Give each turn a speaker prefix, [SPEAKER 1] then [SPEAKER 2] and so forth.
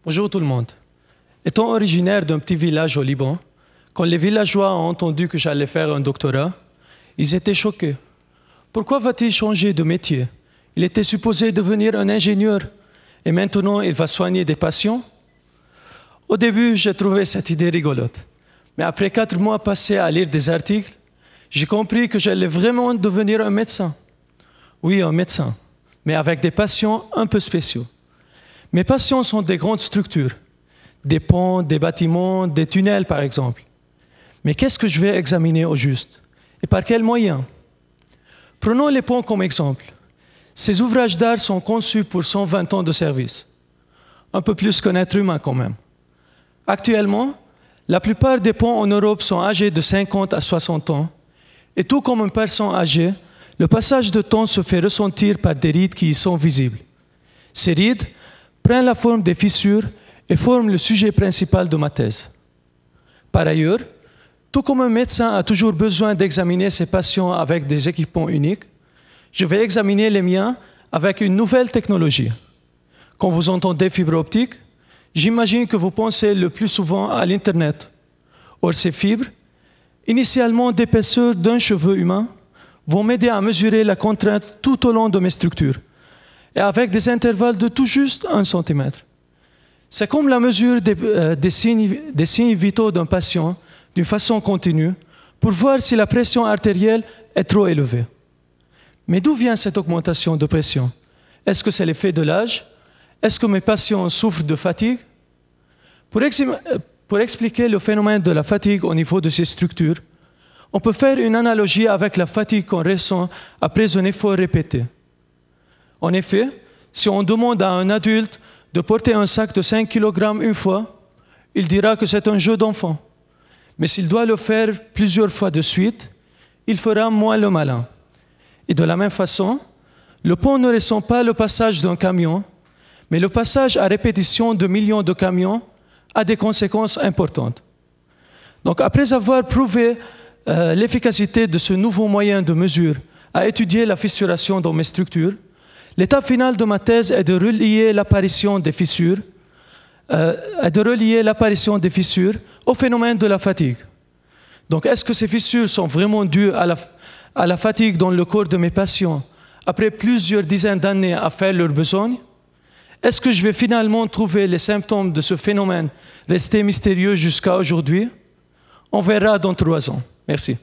[SPEAKER 1] Bonjour tout le monde. Étant originaire d'un petit village au Liban, quand les villageois ont entendu que j'allais faire un doctorat, ils étaient choqués. Pourquoi va-t-il changer de métier? Il était supposé devenir un ingénieur et maintenant il va soigner des patients? Au début, j'ai trouvé cette idée rigolote. Mais après 4 mois passés à lire des articles, j'ai compris que j'allais vraiment devenir un médecin. Oui, un médecin, mais avec des patients un peu spéciaux. Mes patients sont des grandes structures, des ponts, des bâtiments, des tunnels par exemple. Mais qu'est-ce que je vais examiner au juste? Et par quels moyens? Prenons les ponts comme exemple. Ces ouvrages d'art sont conçus pour 120 ans de service. Un peu plus qu'un être humain quand même. Actuellement, la plupart des ponts en Europe sont âgés de 50 à 60 ans. Et tout comme une personne âgée, le passage de temps se fait ressentir par des rides qui y sont visibles. Ces rides prennent la forme des fissures et forment le sujet principal de ma thèse. Par ailleurs, tout comme un médecin a toujours besoin d'examiner ses patients avec des équipements uniques, je vais examiner les miens avec une nouvelle technologie. Quand vous entendez fibre optique, j'imagine que vous pensez le plus souvent à l'Internet. Or, ces fibres, initialement d'épaisseur d'un cheveu humain, vont m'aider à mesurer la contrainte tout au long de mes structures, et avec des intervalles de tout juste 1 cm. C'est comme la mesure des signes vitaux d'un patient d'une façon continue pour voir si la pression artérielle est trop élevée. Mais d'où vient cette augmentation de pression? Est-ce que c'est l'effet de l'âge? Est-ce que mes patients souffrent de fatigue? Pour expliquer le phénomène de la fatigue au niveau de ces structures, on peut faire une analogie avec la fatigue qu'on ressent après un effort répété. En effet, si on demande à un adulte de porter un sac de 5 kg une fois, il dira que c'est un jeu d'enfant. Mais s'il doit le faire plusieurs fois de suite, il fera moins le malin. Et de la même façon, le pont ne ressent pas le passage d'un camion, mais le passage à répétition de millions de camions a des conséquences importantes. Donc après avoir prouvé l'efficacité de ce nouveau moyen de mesure à étudier la fissuration dans mes structures, l'étape finale de ma thèse est de relier l'apparition des fissures au phénomène de la fatigue. Donc, est-ce que ces fissures sont vraiment dues à la fatigue dans le corps de mes patients après plusieurs dizaines d'années à faire leur besogne? Est-ce que je vais finalement trouver les symptômes de ce phénomène restés mystérieux jusqu'à aujourd'hui? On verra dans 3 ans. Merci.